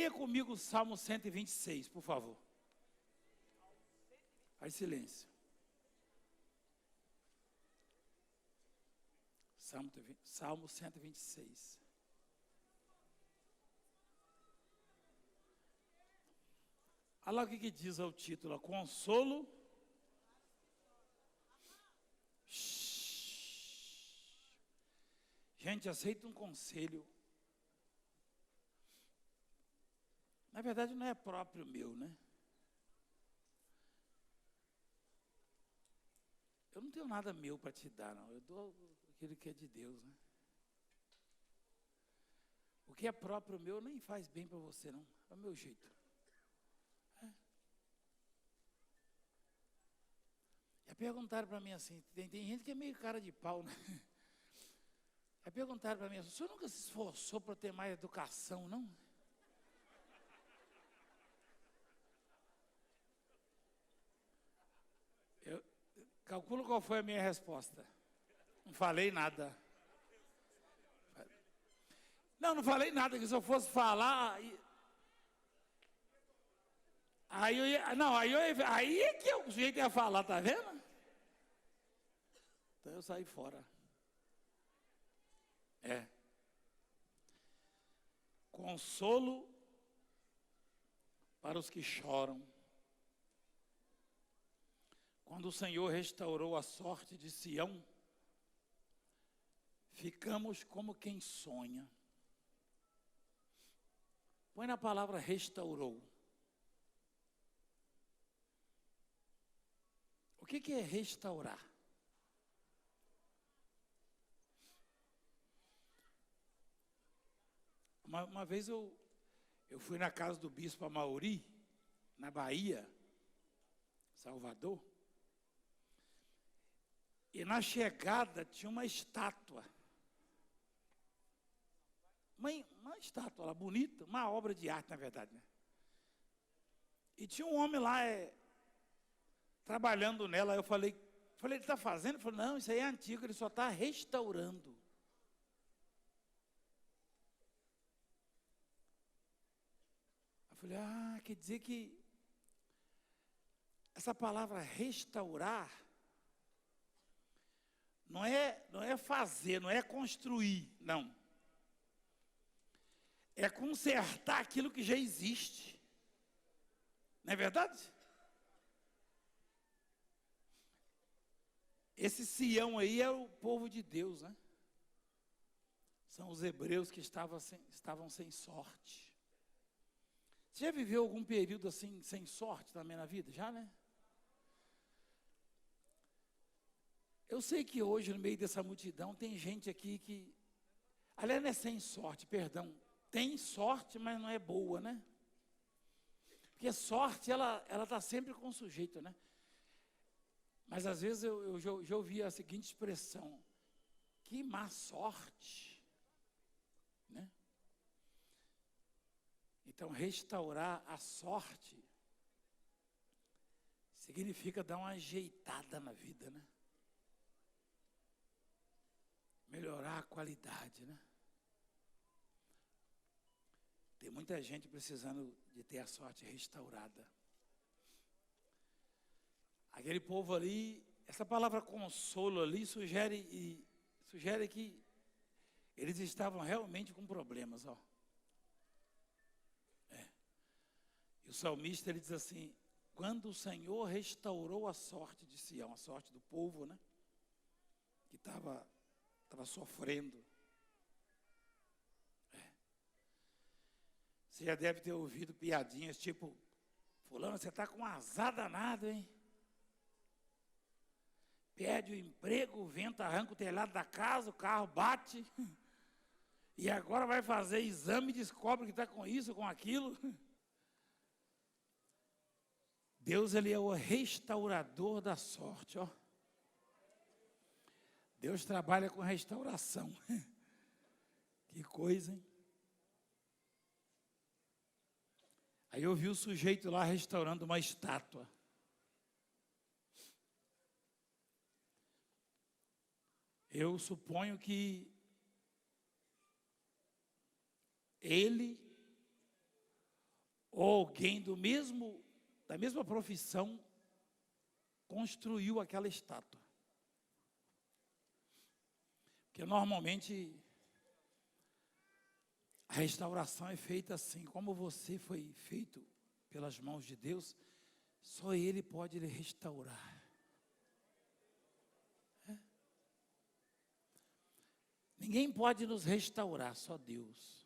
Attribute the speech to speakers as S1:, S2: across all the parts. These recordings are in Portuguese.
S1: Leia comigo o Salmo 126, por favor. Faz silêncio. Salmo 126. Olha lá o que diz o título. Consolo. Gente, aceita um conselho. Na verdade, não é próprio meu, né? Eu não tenho nada meu para te dar, não. Eu dou aquilo que é de Deus, né? O que é próprio meu nem faz bem para você, não. É o meu jeito. Já perguntaram para mim assim, tem gente que é meio cara de pau, né? Já perguntaram para mim assim, o senhor nunca se esforçou para ter mais educação, não? Eu calculo qual foi a minha resposta. Não falei nada. Não falei nada, que se eu fosse falar... Aí é que o sujeito ia falar, tá vendo? Então eu saí fora. Consolo para os que choram. Quando o Senhor restaurou a sorte de Sião, ficamos como quem sonha. Põe na palavra restaurou. O que é restaurar? Uma vez eu fui na casa do bispo Amauri, na Bahia, Salvador, e na chegada tinha uma estátua. Uma estátua lá, bonita, uma obra de arte, na verdade, né? E tinha um homem lá trabalhando nela. Eu falei, ele está fazendo? Ele falou, não, isso aí é antigo, ele só está restaurando. Eu falei, quer dizer que essa palavra restaurar não é fazer, não é construir, não. É consertar aquilo que já existe. Não é verdade? Esse Sião aí é o povo de Deus, né? São os hebreus que estavam sem sorte. Você já viveu algum período assim, sem sorte também na vida? Já, né? Eu sei que hoje, no meio dessa multidão, tem gente aqui que... Aliás, não é sem sorte, perdão. Tem sorte, mas não é boa, né? Porque sorte, ela está sempre com o sujeito, né? Mas às vezes eu já ouvi a seguinte expressão: que má sorte, né? Então, restaurar a sorte significa dar uma ajeitada na vida, né? Melhorar a qualidade, né? Tem muita gente precisando de ter a sorte restaurada. Aquele povo ali, essa palavra consolo ali sugere que eles estavam realmente com problemas, ó. E o salmista, ele diz assim, quando o Senhor restaurou a sorte de Sião, a sorte do povo, né? Que estava sofrendo. Você já deve ter ouvido piadinhas tipo, fulano, você está com um azar danado, hein? Perde o emprego, o vento arranca o telhado da casa, o carro bate, e agora vai fazer exame e descobre que está com isso, com aquilo. Deus, ele é o restaurador da sorte, ó. Deus trabalha com restauração. Que coisa, hein? Aí eu vi o sujeito lá restaurando uma estátua. Eu suponho que ele ou alguém da mesma profissão construiu aquela estátua. Porque normalmente a restauração é feita assim, como você foi feito pelas mãos de Deus, só Ele pode lhe restaurar. Ninguém pode nos restaurar, só Deus.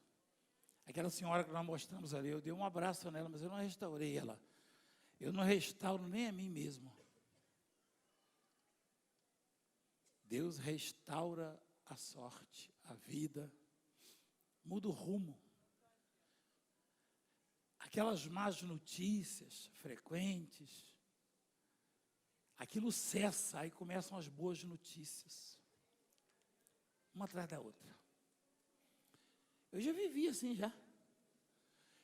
S1: Aquela senhora que nós mostramos ali, eu dei um abraço nela, mas eu não restaurei ela. Eu não restauro nem a mim mesmo. Deus restaura a sorte, a vida, muda o rumo. Aquelas más notícias frequentes, aquilo cessa, aí começam as boas notícias. Uma atrás da outra. Eu já vivi assim já.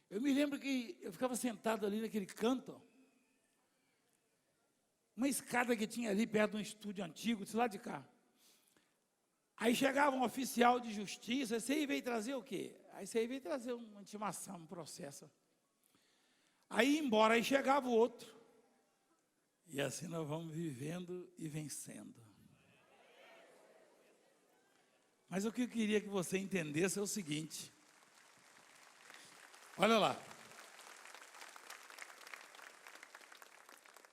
S1: Eu me lembro que eu ficava sentado ali naquele canto, uma escada que tinha ali perto de um estúdio antigo, desse lado de cá. Aí chegava um oficial de justiça, esse aí veio trazer o quê? Aí esse aí veio trazer uma intimação, um processo. Aí ia embora, aí chegava o outro. E assim nós vamos vivendo e vencendo. Mas o que eu queria que você entendesse é o seguinte. Olha lá.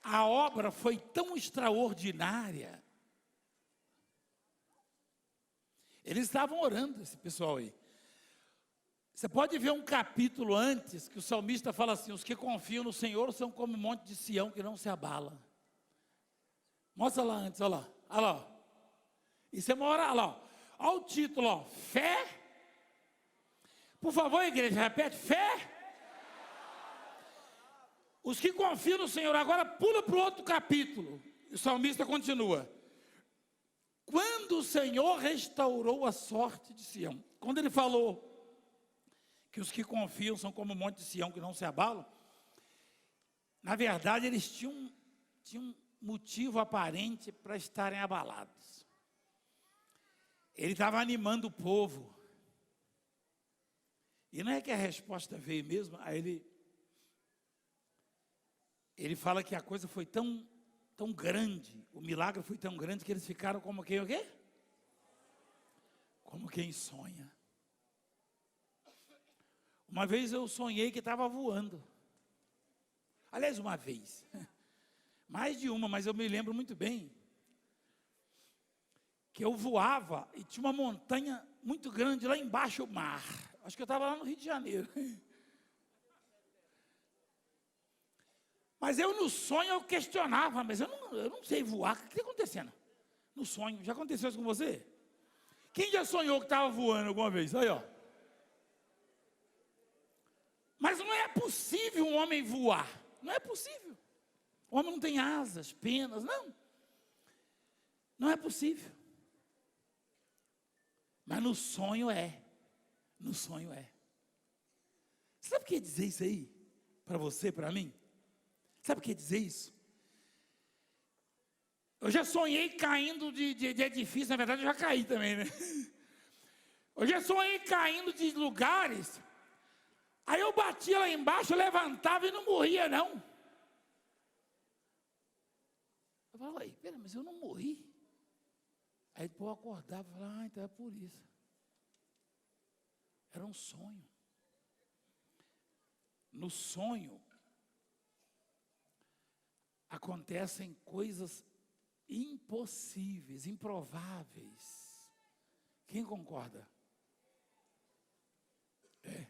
S1: A obra foi tão extraordinária. Eles estavam orando, esse pessoal aí. Você pode ver um capítulo antes, que o salmista fala assim, os que confiam no Senhor são como um monte de Sião que não se abala. Mostra lá antes, olha lá. Olha lá. Isso é uma hora, olha lá. Olha o título, ó, fé. Por favor, igreja, repete, fé. Os que confiam no Senhor, agora pula para o outro capítulo. O salmista continua. Quando o Senhor restaurou a sorte de Sião, quando ele falou que os que confiam são como um monte de Sião que não se abalam, na verdade eles tinham motivo aparente para estarem abalados. Ele estava animando o povo. E não é que a resposta veio mesmo, aí ele fala que a coisa foi tão grande, o milagre foi tão grande que eles ficaram como quem o quê? Como quem sonha. Uma vez eu sonhei que estava voando. Aliás, uma vez. Mais de uma, mas eu me lembro muito bem. Que eu voava e tinha uma montanha muito grande lá embaixo, o mar. Acho que eu estava lá no Rio de Janeiro. Mas eu no sonho eu questionava, mas eu não sei voar, o que está acontecendo? No sonho, já aconteceu isso com você? Quem já sonhou que estava voando alguma vez? Aí, ó. Mas não é possível um homem voar, não é possível. O homem não tem asas, penas, não. Não é possível. Mas no sonho é. No sonho é. Sabe o que dizer isso aí? Para você, para mim? Sabe o que dizer isso? Eu já sonhei caindo de edifício, na verdade eu já caí também, né? Eu já sonhei caindo de lugares, aí eu batia lá embaixo, eu levantava e não morria não. Eu falava, pera, mas eu não morri. Aí depois eu acordava e falava, então é por isso. Era um sonho. No sonho, acontecem coisas impossíveis, improváveis. Quem concorda? É.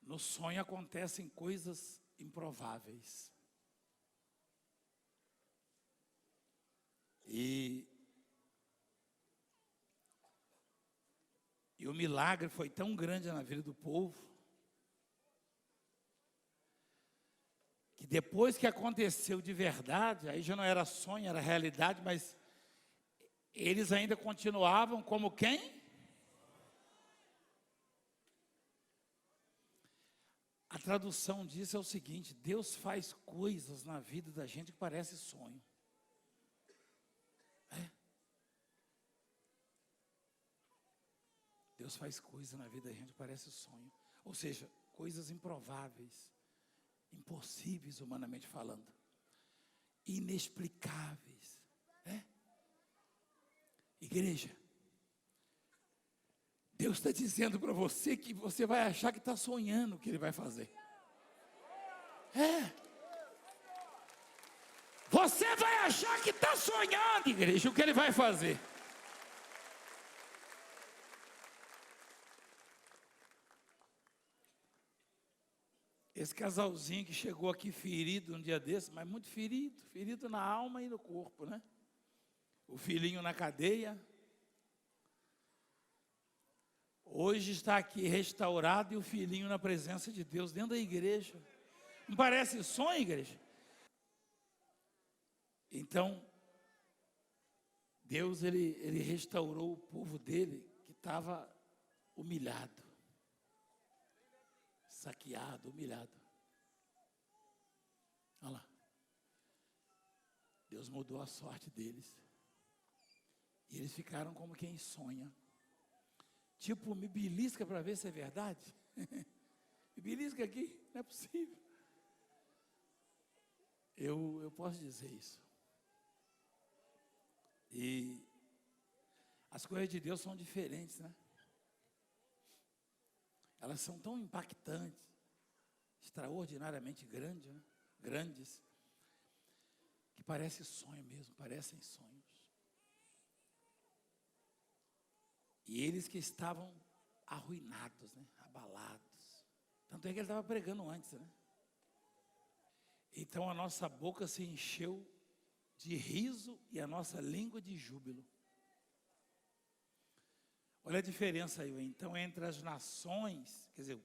S1: No sonho acontecem coisas improváveis. E o milagre foi tão grande na vida do povo, que depois que aconteceu de verdade, aí já não era sonho, era realidade, mas eles ainda continuavam como quem? A tradução disso é o seguinte: Deus faz coisas na vida da gente que parece sonho. Deus faz coisas na vida da gente, parece sonho. Ou seja, coisas improváveis, impossíveis humanamente falando, inexplicáveis, né? Igreja, Deus está dizendo para você que você vai achar que está sonhando o que Ele vai fazer. Você vai achar que está sonhando, igreja, o que Ele vai fazer. Esse casalzinho que chegou aqui ferido um dia desse, mas muito ferido, ferido na alma e no corpo, né? O filhinho na cadeia. Hoje está aqui restaurado e o filhinho na presença de Deus dentro da igreja. Não parece sonho, igreja? Então, Deus, ele restaurou o povo dele que estava humilhado, saqueado, humilhado. Olha lá. Deus mudou a sorte deles. E eles ficaram como quem sonha. Tipo, me belisca para ver se é verdade. Me belisca aqui, não é possível. Eu posso dizer isso. E as coisas de Deus são diferentes, né? Elas são tão impactantes, extraordinariamente grandes, né? Grandes, que parece sonho mesmo, parecem sonhos. E eles que estavam arruinados, né? Abalados. Tanto é que ele estava pregando antes, né? Então a nossa boca se encheu de riso e a nossa língua de júbilo. Olha a diferença aí. Então, entre as nações, quer dizer,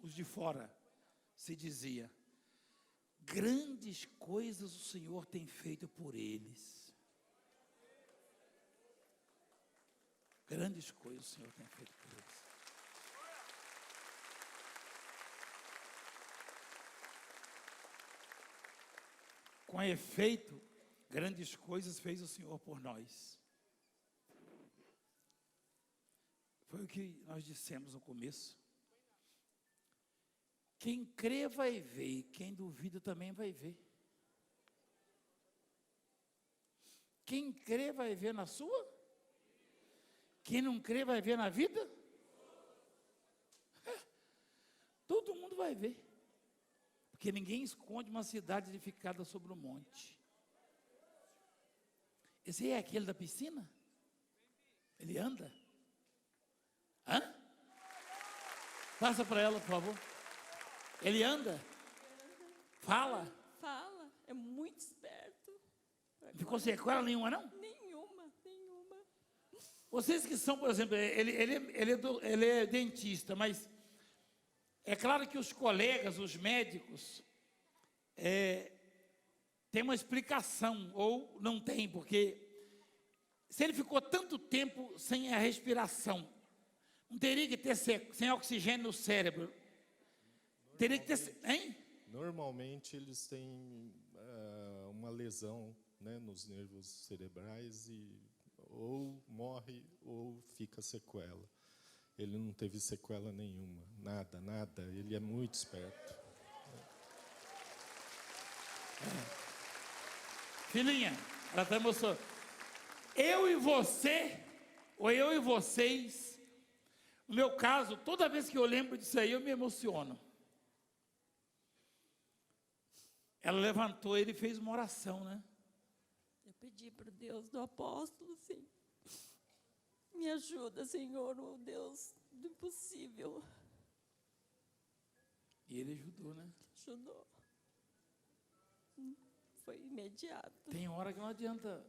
S1: os de fora, se dizia: grandes coisas o Senhor tem feito por eles. Grandes coisas o Senhor tem feito por eles. Com efeito, grandes coisas fez o Senhor por nós. Foi o que nós dissemos no começo. Quem crê vai ver, e quem duvida também vai ver. Quem crê vai ver na sua? Quem não crê vai ver na vida? Todo mundo vai ver. Porque ninguém esconde uma cidade edificada sobre um monte. Esse aí é aquele da piscina? Ele anda? Hã? Passa para ela, por favor. Ele anda? Fala?
S2: Fala, é muito esperto.
S1: Ficou sequela nenhuma, não?
S2: Nenhuma.
S1: Vocês que são, por exemplo, ele é dentista, mas é claro que os colegas, os médicos, tem uma explicação, ou não tem, porque se ele ficou tanto tempo sem a respiração, não teria que ter sem oxigênio no cérebro, teria que ter, hein?
S3: Normalmente eles têm uma lesão, né, nos nervos cerebrais e ou morre ou fica sequela. Ele não teve sequela nenhuma, nada. Ele é muito esperto.
S1: Filhinha, ela está emocionada. Eu e você, ou eu e vocês, no meu caso, toda vez que eu lembro disso aí, eu me emociono. Ela levantou, ele fez uma oração, né?
S2: Eu pedi para o Deus do apóstolo, sim. Me ajuda, Senhor, o Deus do impossível.
S1: E ele ajudou, né?
S2: Ajudou. Foi imediato.
S1: Tem hora que não adianta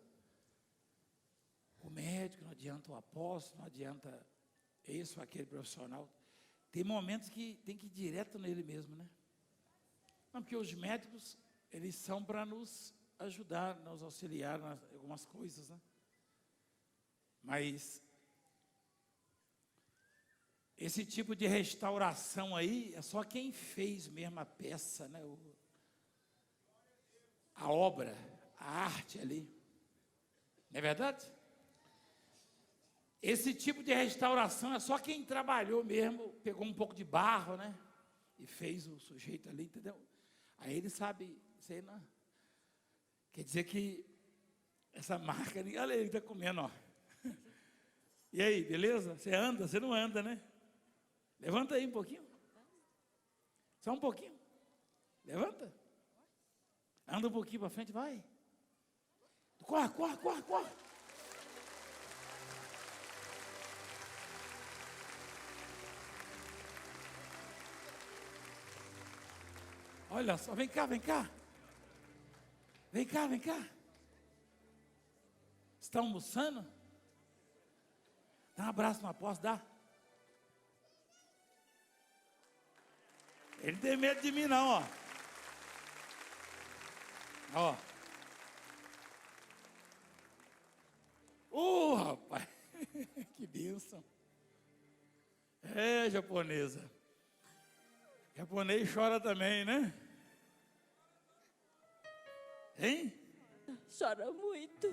S1: o médico, não adianta o apóstolo, não adianta esse ou aquele profissional. Tem momentos que tem que ir direto nele mesmo, né? Não, porque os médicos, eles são para nos ajudar, nos auxiliar em algumas coisas, né? Mas esse tipo de restauração aí é só quem fez mesmo a peça, né? A obra, a arte ali. Não é verdade? Esse tipo de restauração é só quem trabalhou mesmo, pegou um pouco de barro, né? E fez o sujeito ali, entendeu? Aí ele sabe, sei não. Quer dizer que essa marca, olha ele está comendo, ó. E aí, beleza? Você anda? Você não anda, né? Levanta aí um pouquinho. Só um pouquinho. Levanta. Anda um pouquinho para frente, vai. Corre, corre, corre, corre. Olha só, vem cá, vem cá. Vem cá, vem cá. Você está almoçando? Dá um abraço no apóstolo, dá. Ele não tem medo de mim não, ó. Ó. Rapaz. Que bênção. É, japonesa. Japonês chora também, né? Hein?
S2: Chora muito.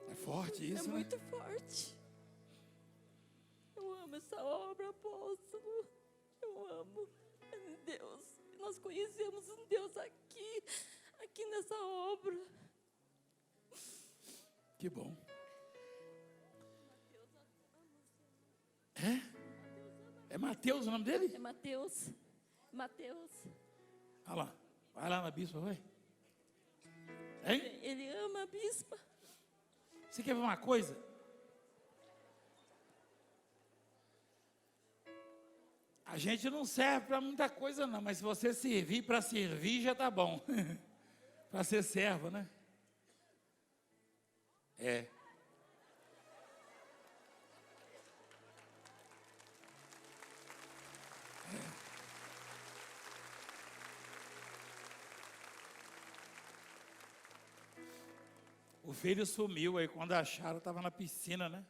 S1: É forte isso,
S2: É
S1: né?
S2: muito forte. Eu amo essa obra, apóstolo. Eu amo. Deus. Nós conhecemos um Deus aqui nessa obra.
S1: Que bom. É Mateus o nome dele?
S2: É Mateus. Mateus.
S1: Olha lá. Vai lá na bispa, vai. Hein?
S2: Ele ama a bispa.
S1: Você quer ver uma coisa? A gente não serve para muita coisa não, mas se você servir para servir já tá bom. Para ser servo, né? É. O filho sumiu, aí quando acharam, estava na piscina, né?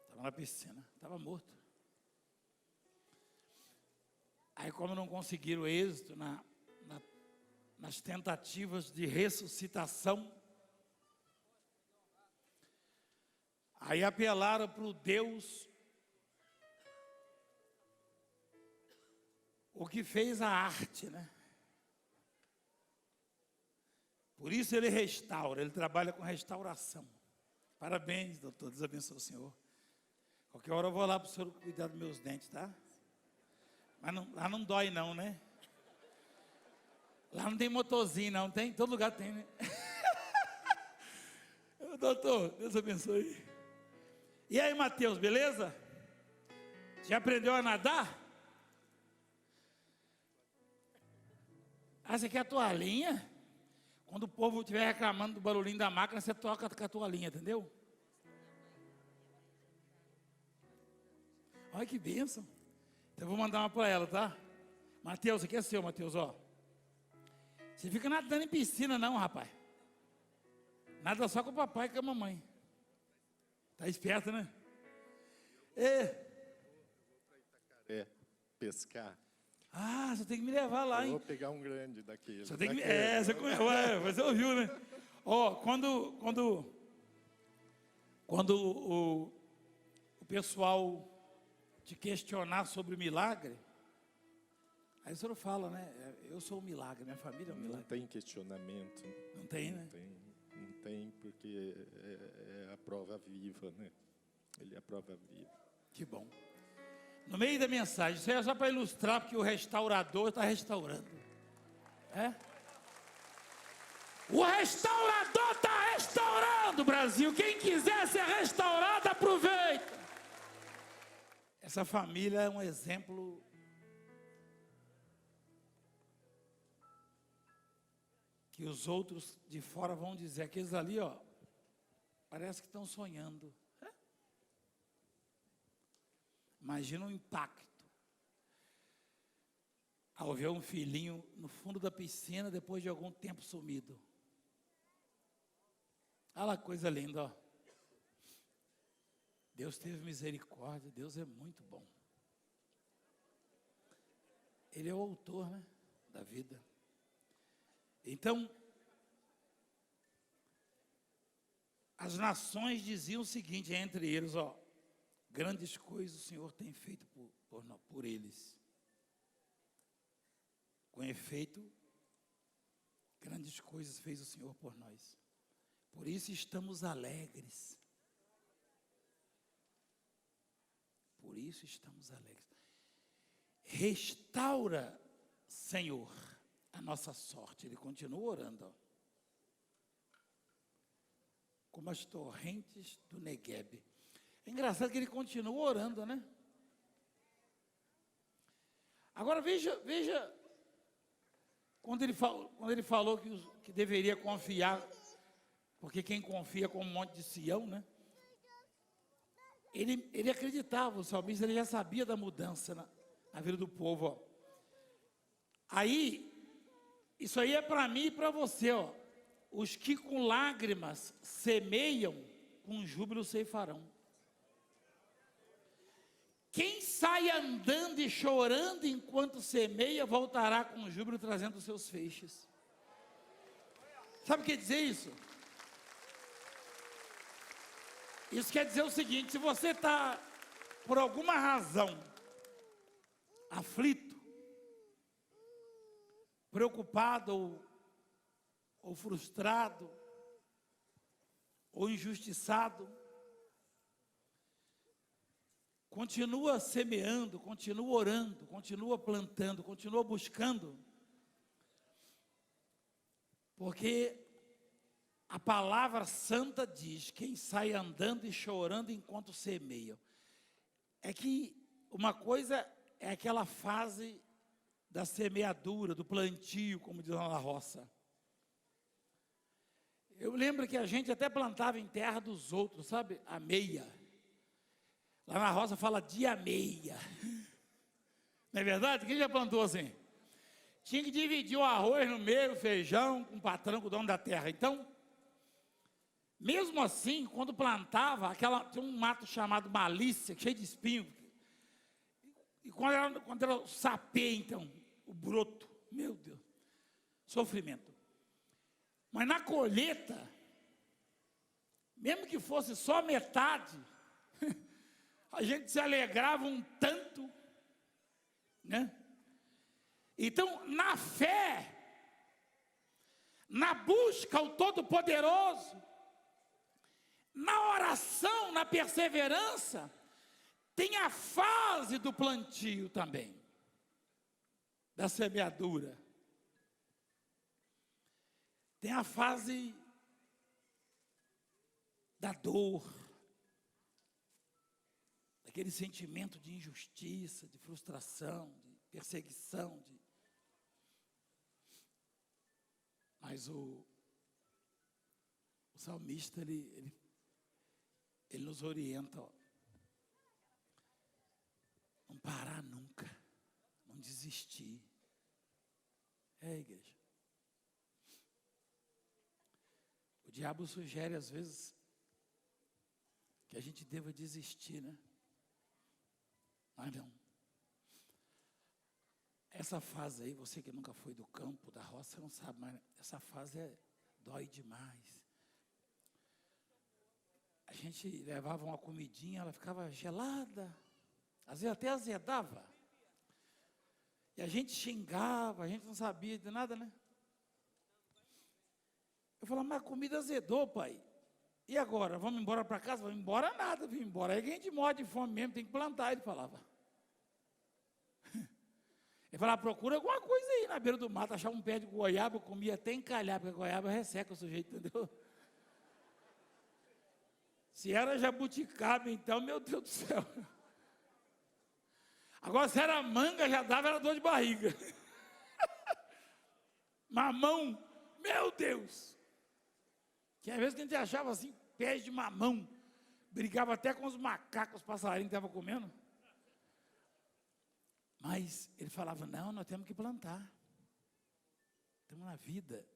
S1: Estava na piscina, estava morto. Aí como não conseguiram êxito nas tentativas de ressuscitação, aí apelaram para o Deus, o que fez a arte, né? Por isso ele restaura, ele trabalha com restauração. Parabéns, doutor, Deus abençoe o senhor. Qualquer hora eu vou lá para o senhor cuidar dos meus dentes, tá? Mas não, lá não dói não, né? Lá não tem motorzinho não, tem? Todo lugar tem, né? Doutor, Deus abençoe. E aí, Mateus, beleza? Já aprendeu a nadar? Ah, você quer a toalhinha? Quando o povo estiver reclamando do barulhinho da máquina, você toca com a toalhinha, entendeu? Olha que bênção. Então eu vou mandar uma para ela, tá? Mateus, aqui é seu, Mateus, ó. Você fica nadando em piscina não, rapaz. Nada só com o papai e com a mamãe. Tá esperto, né?
S3: Pescar.
S1: Ah, você tem que me levar lá,
S3: Eu
S1: hein?
S3: vou pegar um grande daquele.
S1: Você tem que você ouviu, né? Ó, quando o pessoal te questionar sobre o milagre, aí o senhor fala, né? Eu sou um milagre, minha família é um
S3: Não
S1: milagre.
S3: tem questionamento.
S1: Não tem, né?
S3: Não tem, porque é a prova viva, né? Ele é a prova viva.
S1: Que bom. No meio da mensagem, isso é só para ilustrar, porque o restaurador está restaurando. É? O restaurador está restaurando, Brasil. Quem quiser ser restaurado, aproveita. Essa família é um exemplo que os outros de fora vão dizer. Aqueles ali, ó, parece que estão sonhando. Imagina o impacto ao ver um filhinho no fundo da piscina depois de algum tempo sumido. Olha lá, coisa linda, ó. Deus teve misericórdia, Deus é muito bom. Ele é o autor, né, da vida. Então, as nações diziam o seguinte entre eles, ó, grandes coisas o Senhor tem feito por eles. Com efeito, grandes coisas fez o Senhor por nós. Por isso estamos alegres. Por isso estamos alegres. Restaura, Senhor, a nossa sorte. Ele continua orando, ó. Como as torrentes do Negueb. É engraçado que ele continua orando, né? Agora veja, quando ele falou que deveria confiar, porque quem confia como Monte de Sião, né? Ele acreditava, o salmista, ele já sabia da mudança na vida do povo, ó. Aí, isso aí é para mim e para você, ó. Os que com lágrimas semeiam, com júbilo ceifarão. Quem sai andando e chorando enquanto semeia, voltará com júbilo trazendo os seus feixes. Sabe o que quer dizer isso? Isso quer dizer o seguinte: se você está, por alguma razão, aflito, preocupado ou frustrado, ou injustiçado, continua semeando, continua orando, continua plantando, continua buscando, porque a palavra santa diz: quem sai andando e chorando enquanto semeia. É que uma coisa é aquela fase da semeadura, do plantio, como diz lá na roça. Eu lembro que a gente até plantava em terra dos outros, sabe? A meia. Lá na roça fala dia meia. Não é verdade? Quem já plantou assim? Tinha que dividir o arroz no meio, o feijão, com o patrão, com o dono da terra. Então, mesmo assim, quando plantava, tinha um mato chamado malícia, cheio de espinho. E quando era o sapê, então, o broto, meu Deus, sofrimento. Mas na colheita, mesmo que fosse só metade, a gente se alegrava um tanto, né? Então, na fé, na busca ao Todo-Poderoso, na oração, na perseverança, tem a fase do plantio também, da semeadura. Tem a fase da dor, daquele sentimento de injustiça, de frustração, de perseguição. Mas o salmista, ele nos orienta, ó, não parar nunca, não desistir. Igreja. O diabo sugere às vezes que a gente deva desistir, né? Mas não. Essa fase aí, você que nunca foi do campo, da roça, não sabe, mas essa fase dói demais. A gente levava uma comidinha, ela ficava gelada, às vezes até azedava. E a gente xingava, a gente não sabia de nada, né? Eu falava, mas a comida azedou, pai. E agora? Vamos embora para casa? Vamos embora nada, vamos embora. Aí a gente morre de fome mesmo, tem que plantar, ele falava. Ele falava, procura alguma coisa aí na beira do mato, achar um pé de goiaba, eu comia até encalhar, porque a goiaba resseca o sujeito, entendeu? Se era jabuticaba, então, meu Deus do céu. Agora, se era manga, já dava, era dor de barriga. Mamão, meu Deus. Que às vezes que a gente achava assim, pés de mamão, brigava até com os macacos, os passarinhos que estavam comendo. Mas ele falava, não, nós temos que plantar. Estamos na vida.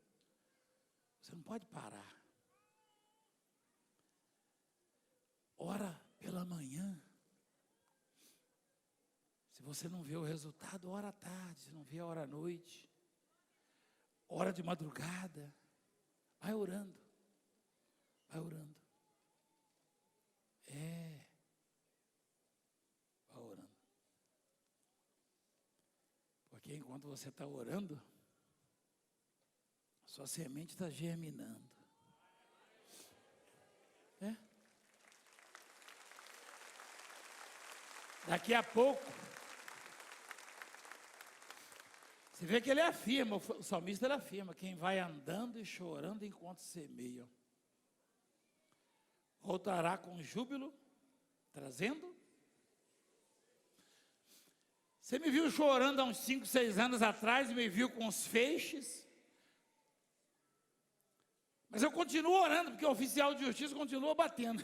S1: Você não pode parar. Ora pela manhã. Se você não vê o resultado, ora à tarde. Se não vê, ora à noite. Ora de madrugada. Vai orando. Vai orando. enquanto você está orando, sua semente está germinando. É? Daqui a pouco, você vê que ele afirma, o salmista ele afirma, quem vai andando e chorando enquanto semeia, voltará com júbilo, trazendo. Você me viu chorando há uns 5, 6 anos atrás, me viu com os feixes. Mas eu continuo orando, porque o oficial de justiça continua batendo.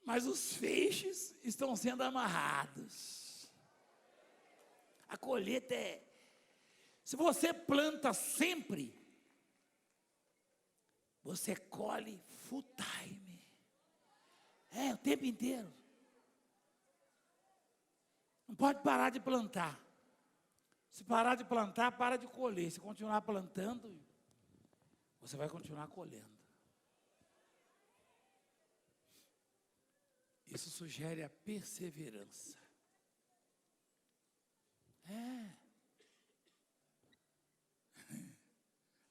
S1: Mas os feixes estão sendo amarrados. A colheita é... Se você planta sempre, você colhe full time. O tempo inteiro. Não pode parar de plantar. Se parar de plantar, para de colher. Se continuar plantando, você vai continuar colhendo. Isso sugere a perseverança.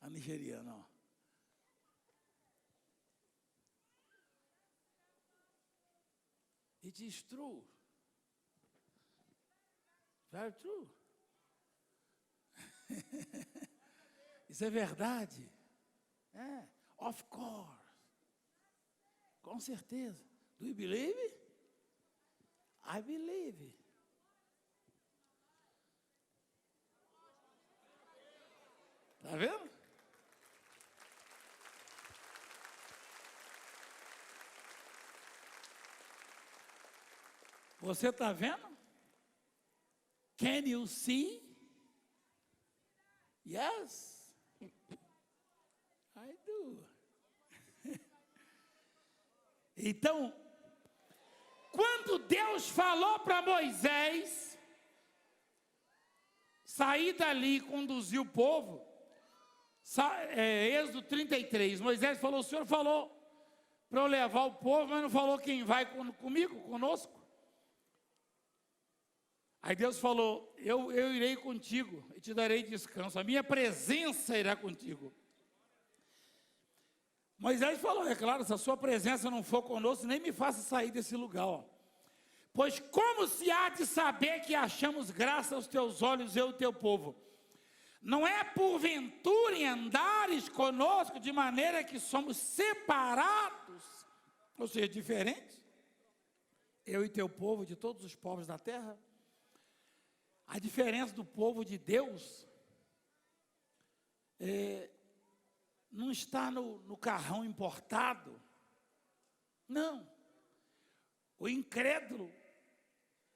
S1: A nigeriana, ó. It is true. Very true. Isso é verdade. Of course. Com certeza. Do you believe? I believe. Está vendo? Você está vendo? Can you see? Yes, I do. Então, quando Deus falou para Moisés sair dali e conduzir o povo, Êxodo 33, Moisés falou, o Senhor falou para eu levar o povo, mas não falou quem vai comigo, conosco. Aí Deus falou, eu irei contigo e te darei descanso, a minha presença irá contigo. Moisés falou, é claro, se a sua presença não for conosco, nem me faça sair desse lugar, ó. Pois como se há de saber que achamos graça aos teus olhos, eu e o teu povo? Não é porventura em andares conosco, de maneira que somos separados, ou seja, diferentes, eu e teu povo, de todos os povos da terra? A diferença do povo de Deus não está no carrão importado. Não. O incrédulo,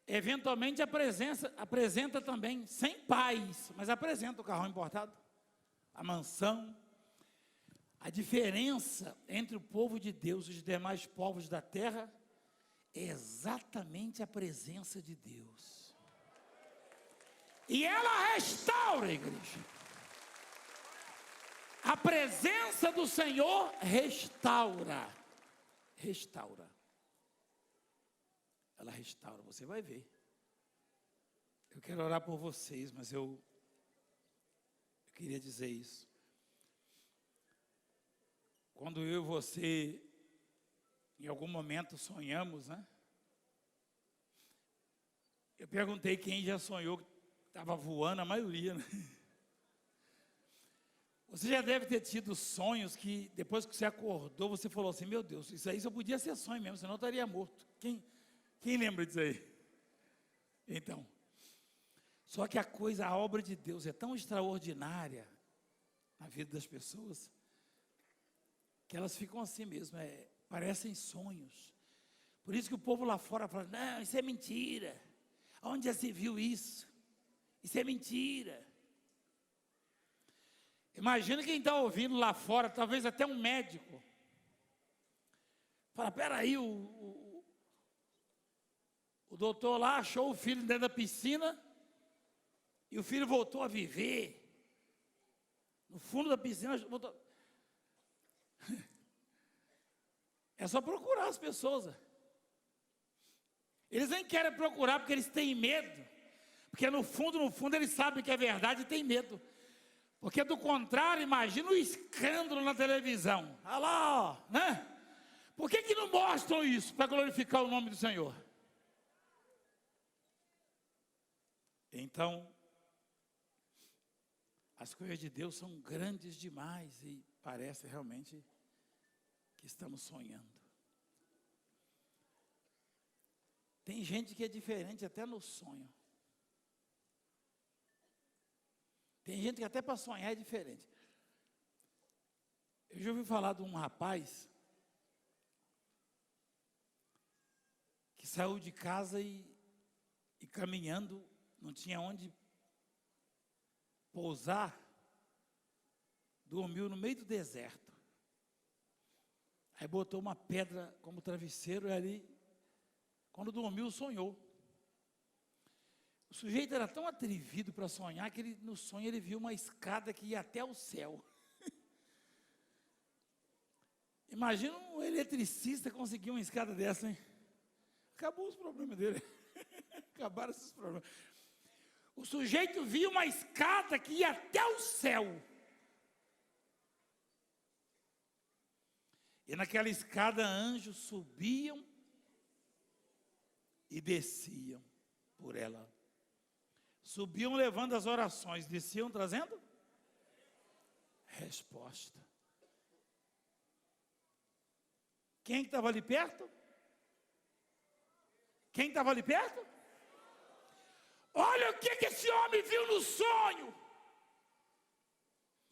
S1: eventualmente, apresenta também, sem paz, mas apresenta o carrão importado, a mansão. A diferença entre o povo de Deus e os demais povos da terra é exatamente a presença de Deus. E ela restaura, igreja. A presença do Senhor restaura. Restaura. Ela restaura, você vai ver. Eu quero orar por vocês, mas eu queria dizer isso. Quando eu e você, em algum momento, sonhamos, né? Eu perguntei quem já sonhou. Estava voando a maioria, né? Você já deve ter tido sonhos que depois que você acordou, você falou assim, meu Deus, isso aí só podia ser sonho mesmo, senão eu estaria morto. Quem lembra disso aí? Então, só que a obra de Deus é tão extraordinária na vida das pessoas, que elas ficam assim mesmo, parecem sonhos. Por isso que o povo lá fora fala, não, isso é mentira. Onde já se viu isso? Isso é mentira. Imagina quem está ouvindo lá fora, talvez até um médico. Fala, peraí, o doutor lá achou o filho dentro da piscina e o filho voltou a viver. No fundo da piscina, voltou. É só procurar as pessoas. Eles nem querem procurar porque eles têm medo. Porque no fundo eles sabem que é verdade e têm medo. Porque do contrário, imagina o escândalo na televisão. Olha lá, ó, né? Por que não mostram isso para glorificar o nome do Senhor? Então, as coisas de Deus são grandes demais e parece realmente que estamos sonhando. Tem gente que é diferente até no sonho. Tem gente que até para sonhar é diferente. Eu já ouvi falar de um rapaz que saiu de casa e caminhando, não tinha onde pousar, dormiu no meio do deserto. Aí botou uma pedra como travesseiro e ali, quando dormiu, sonhou. O sujeito era tão atrevido para sonhar que no sonho ele viu uma escada que ia até o céu. Imagina um eletricista conseguir uma escada dessa, hein? Acabou os problemas dele. Acabaram esses problemas. O sujeito viu uma escada que ia até o céu. E naquela escada anjos subiam e desciam por ela. Subiam levando as orações, desciam trazendo resposta. Quem estava ali perto? Quem estava ali perto? Olha o que esse homem viu no sonho.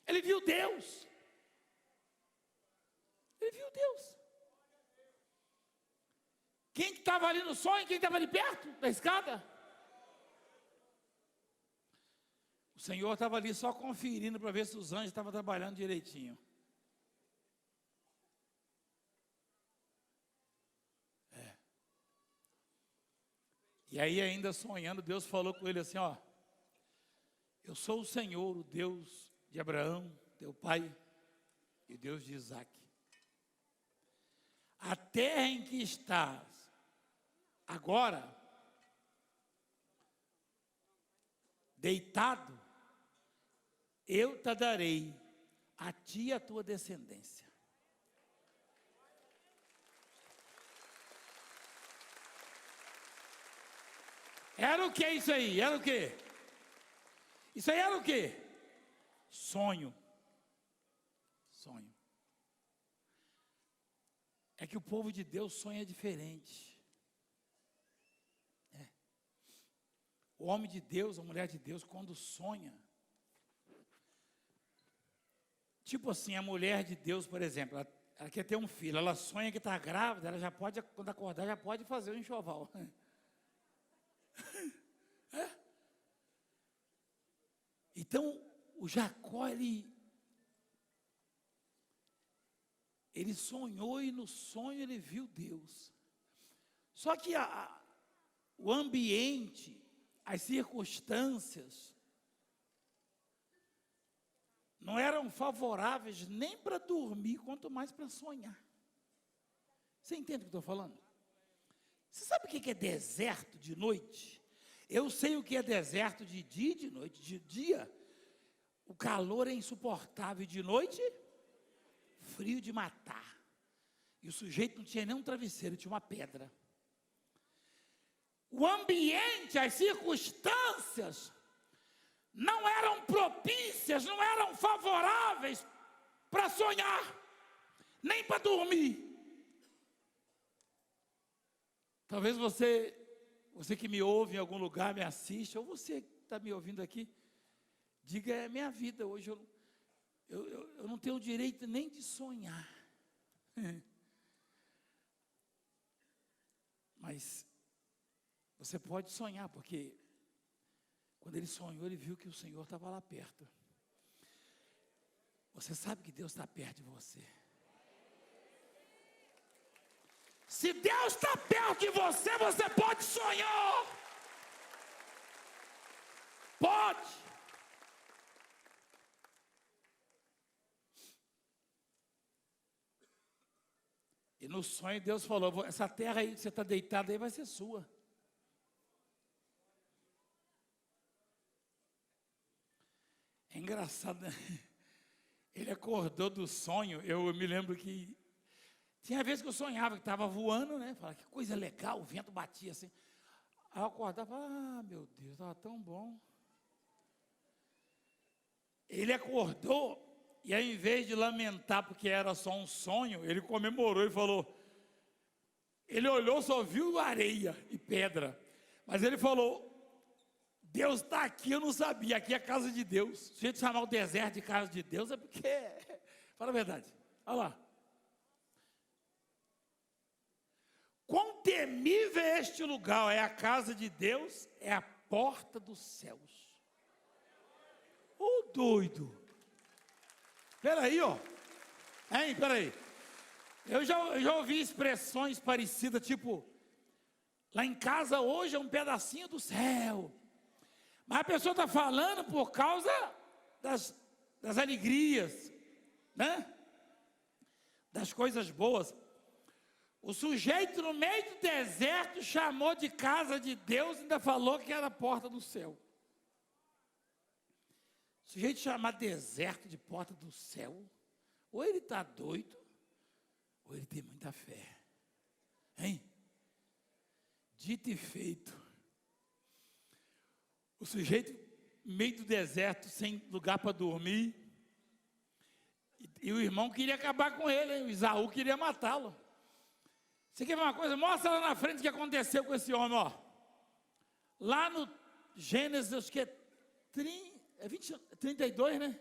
S1: Ele viu Deus. Ele viu Deus. Quem estava ali no sonho? Quem estava ali perto da escada? O Senhor estava ali só conferindo para ver se os anjos estavam trabalhando direitinho. E aí ainda sonhando, Deus falou com ele assim, ó: eu sou o Senhor, o Deus de Abraão, teu pai, e o Deus de Isaac. A terra em que estás agora, deitado, eu te darei a ti e a tua descendência. Era o que isso aí? Era o que? Isso aí era o que? Sonho. Sonho. É que o povo de Deus sonha diferente. É. O homem de Deus, a mulher de Deus, quando sonha, tipo assim, a mulher de Deus, por exemplo, ela quer ter um filho, ela sonha que está grávida, ela já pode, quando acordar, já pode fazer o enxoval. É? Então, o Jacó, ele sonhou e no sonho ele viu Deus. Só que o ambiente, as circunstâncias, não eram favoráveis nem para dormir, quanto mais para sonhar. Você entende o que eu estou falando? Você sabe o que é deserto de noite? Eu sei o que é deserto de dia e de noite. De dia, o calor é insuportável. De noite, frio de matar. E o sujeito não tinha nem um travesseiro, tinha uma pedra. O ambiente, as circunstâncias, não eram propícias, não eram favoráveis para sonhar, nem para dormir. Talvez você que me ouve em algum lugar, me assiste, ou você que está me ouvindo aqui, diga: é minha vida hoje, eu não tenho o direito nem de sonhar. Mas você pode sonhar, porque quando ele sonhou, ele viu que o Senhor estava lá perto. Você sabe que Deus está perto de você. Se Deus está perto de você, você pode sonhar. Pode. E no sonho Deus falou: essa terra aí que você está deitado aí vai ser sua. Engraçado, né? Ele acordou do sonho. Eu me lembro que tinha vezes que eu sonhava que estava voando, né? Falava, que coisa legal, o vento batia assim. Aí eu acordava e falava, meu Deus, estava tão bom. Ele acordou e ao invés de lamentar porque era só um sonho, ele comemorou e falou, ele olhou, só viu areia e pedra. Mas ele falou, Deus está aqui, eu não sabia, aqui é a casa de Deus. Se a gente chamar o deserto de casa de Deus, é porque, fala a verdade, olha lá. Quão temível é este lugar, é a casa de Deus, é a porta dos céus. Ô doido. Peraí, ó. Hein, peraí. Eu já ouvi expressões parecidas, tipo, lá em casa hoje é um pedacinho do céu. Mas a pessoa está falando por causa das alegrias, né? Das coisas boas. O sujeito no meio do deserto chamou de casa de Deus e ainda falou que era a porta do céu. O sujeito chamar deserto de porta do céu, ou ele está doido, ou ele tem muita fé. Hein? Dito e feito. O sujeito no meio do deserto, sem lugar para dormir, e o irmão queria acabar com ele, hein? O Isaú queria matá-lo. Você quer ver uma coisa? Mostra lá na frente o que aconteceu com esse homem, ó. Lá no Gênesis, acho que é 32, né?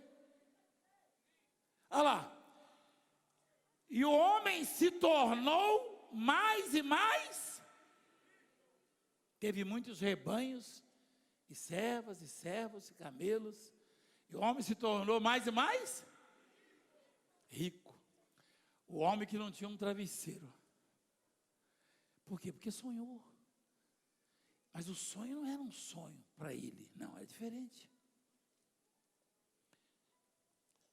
S1: Olha lá. E o homem se tornou mais e mais. Teve muitos rebanhos, e servos, e camelos. E o homem se tornou mais e mais rico. O homem que não tinha um travesseiro. Por quê? Porque sonhou. Mas o sonho não era um sonho para ele. Não, é diferente.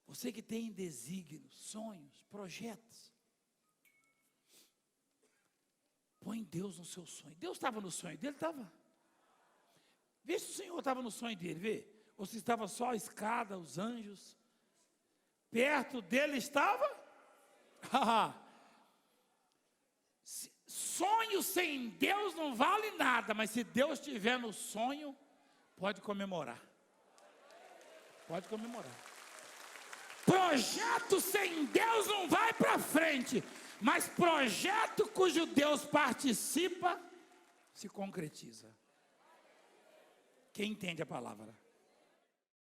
S1: Você que tem desígnios, sonhos, projetos. Põe Deus no seu sonho. Deus estava no sonho dele? Estava. Vê se o Senhor estava no sonho dele, vê. Ou se estava só a escada, os anjos. Perto dele estava? Sonho sem Deus não vale nada, mas se Deus estiver no sonho, pode comemorar. Pode comemorar. Projeto sem Deus não vai para frente, mas projeto cujo Deus participa, se concretiza. Quem entende a palavra?